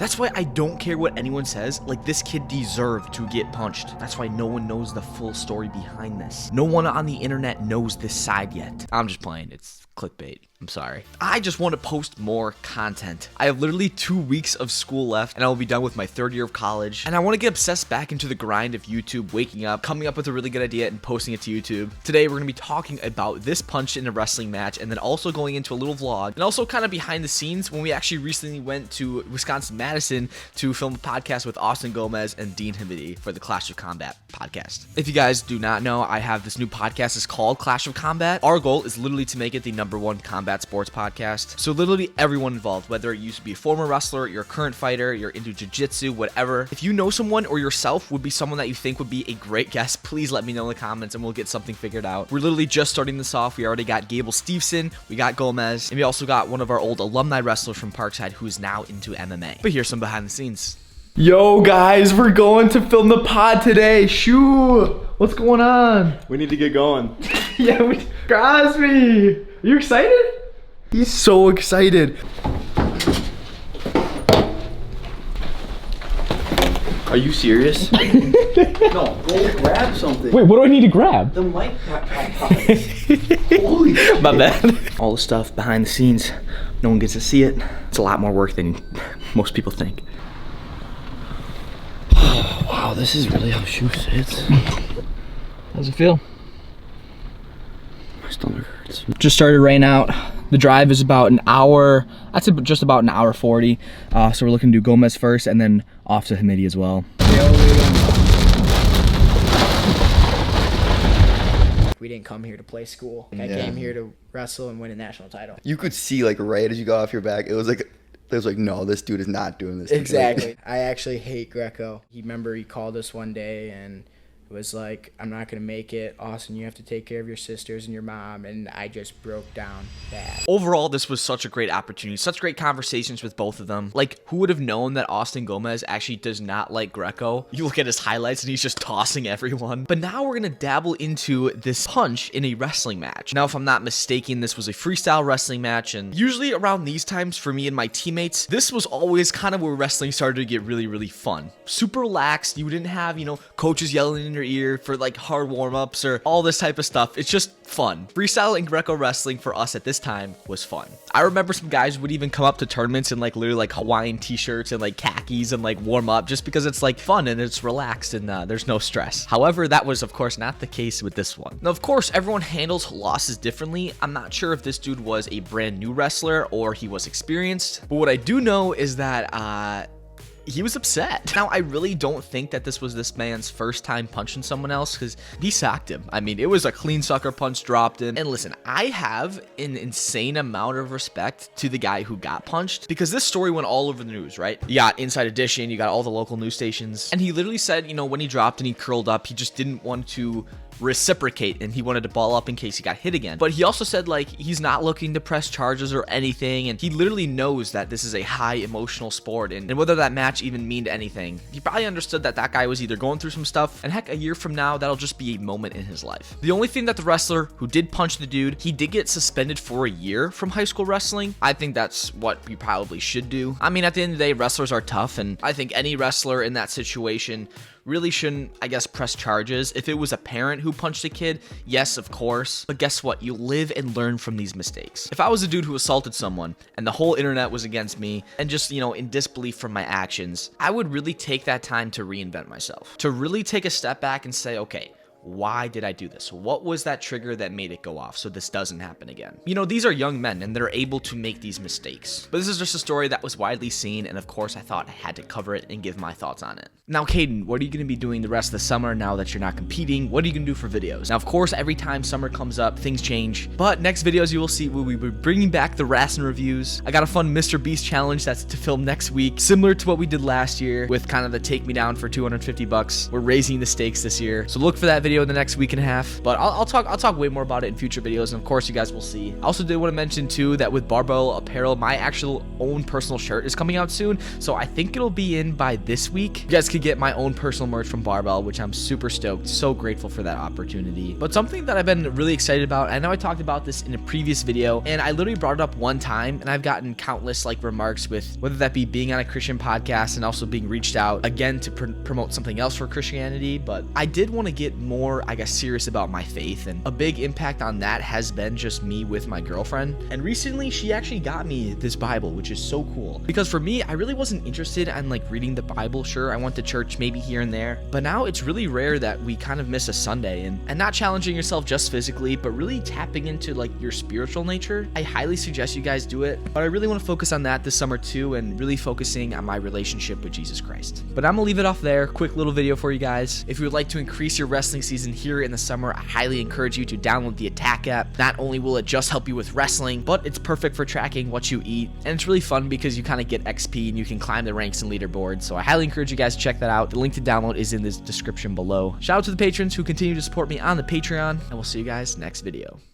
That's why I don't care what anyone says. Like, this kid deserved to get punched. That's why no one knows the full story behind this. No one on the internet knows this side yet. I'm just playing. It's clickbait. I'm sorry. I just want to post more content. I have literally 2 weeks of school left and I will be done with my 3rd year of college. And I want to get obsessed back into the grind of YouTube, waking up, coming up with a really good idea and posting it to YouTube. Today, we're going to be talking about this punch in a wrestling match and then also going into a little vlog and also kind of behind the scenes when we actually recently went to Wisconsin-Madison to film a podcast with Austin Gomez and Dean Hamidi for the Clash of Combat podcast. If you guys do not know, I have this new podcast. It's called Clash of Combat. Our goal is literally to make it the #1 combat sports podcast. So literally everyone involved, whether you used to be a former wrestler, you're a current fighter, you're into jiu-jitsu, whatever. If you know someone or yourself would be someone that you think would be a great guest, please let me know in the comments and we'll get something figured out. We're literally just starting this off. We already got Gable Steveson, we got Gomez, and we also got one of our old alumni wrestlers from Parkside who is now into MMA. But here's some behind the scenes. Yo guys, we're going to film the pod today. Shoo! What's going on? We need to get going. Yeah, Crosby! Are you excited? He's so excited. Are you serious? No, go grab something. Wait, what do I need to grab? The mic. Holy shit. My bad. All the stuff behind the scenes, no one gets to see it. It's a lot more work than most people think. Oh, wow, this is really how Shoe sits. How's it feel? My stomach hurts. Just started rain out. The drive is about an hour. I'd say just about an hour 40. So we're looking to do Gomez first and then off to Hamidi as well. We didn't come here to play school. I came here to wrestle and win a national title. You could see, like, right as you got off your back, it was like, no, this dude is not doing this. Exactly. I actually hate Greco. He called us one day and was like, I'm not going to make it. Austin, you have to take care of your sisters and your mom. And I just broke down bad. Overall, this was such a great opportunity. Such great conversations with both of them. Like, who would have known that Austin Gomez actually does not like Greco? You look at his highlights and he's just tossing everyone. But now we're going to dabble into this punch in a wrestling match. Now, if I'm not mistaken, this was a freestyle wrestling match. And usually around these times for me and my teammates, this was always kind of where wrestling started to get really, really fun. Super relaxed. You didn't have, coaches yelling in your ear for like hard warm-ups or all this type of stuff. It's just fun. Freestyle and Greco wrestling for us at this time was fun. I remember some guys would even come up to tournaments in like literally like Hawaiian t-shirts and like khakis and like warm up just because it's like fun and it's relaxed and there's no stress. However, that was of course not the case with this one. Now, of course, everyone handles losses differently. I'm not sure if this dude was a brand new wrestler or he was experienced, but what I do know is that he was upset. Now, I really don't think that this was this man's first time punching someone else because he socked him. I mean, it was a clean sucker punch dropped in. And listen, I have an insane amount of respect to the guy who got punched because this story went all over the news, right? You got Inside Edition, you got all the local news stations. And he literally said, when he dropped and he curled up, he just didn't want to reciprocate and he wanted to ball up in case he got hit again. But he also said like he's not looking to press charges or anything, and he literally knows that this is a high emotional sport, and whether that match even meant anything, he probably understood that that guy was either going through some stuff, and heck, a year from now that'll just be a moment in his life. The only thing that the wrestler who did punch the dude, he did get suspended for a year from high school wrestling. I think that's what we probably should do. I mean, at the end of the day, wrestlers are tough, and I think any wrestler in that situation really shouldn't, I guess, press charges. If it was a parent who punched a kid, yes, of course. But guess what? You live and learn from these mistakes. If I was a dude who assaulted someone and the whole internet was against me and just, in disbelief from my actions, I would really take that time to reinvent myself, to really take a step back and say, okay, why did I do this? What was that trigger that made it go off so this doesn't happen again? These are young men and they're able to make these mistakes. But this is just a story that was widely seen, and of course I thought I had to cover it and give my thoughts on it. Now, Cayden, what are you going to be doing the rest of the summer now that you're not competing? What are you going to do for videos? Now, of course, every time summer comes up, things change. But next videos you will see, we'll be bringing back the Rassin reviews. I got a fun Mr. Beast challenge that's to film next week, similar to what we did last year with kind of the take me down for $250. We're raising the stakes this year. So look for that video video in the next week and a half, but I'll talk way more about it in future videos, and of course you guys will see. I also did want to mention too that with Barbell Apparel, my actual own personal shirt is coming out soon, so I think it'll be in by this week. You guys could get my own personal merch from Barbell, which I'm super stoked, so grateful for that opportunity. But something that I've been really excited about, I know I talked about this in a previous video, and I literally brought it up one time, and I've gotten countless like remarks with whether that be being on a Christian podcast and also being reached out again to promote something else for Christianity. But I did want to get more, I guess, serious about my faith, and a big impact on that has been just me with my girlfriend. And recently she actually got me this Bible, which is so cool, because for me, I really wasn't interested in like reading the Bible. Sure, I went to church maybe here and there, but now it's really rare that we kind of miss a Sunday, and not challenging yourself just physically, but really tapping into like your spiritual nature. I highly suggest you guys do it, but I really want to focus on that this summer too, and really focusing on my relationship with Jesus Christ. But I'm gonna leave it off there. Quick little video for you guys. If you would like to increase your wrestling season here in the summer, I highly encourage you to download the Attack app. Not only will it just help you with wrestling, but it's perfect for tracking what you eat, and it's really fun because you kind of get XP and you can climb the ranks and leaderboards. So I highly encourage you guys to check that out. The link to download is in the description below. Shout out to the patrons who continue to support me on the Patreon, and we'll see you guys next video.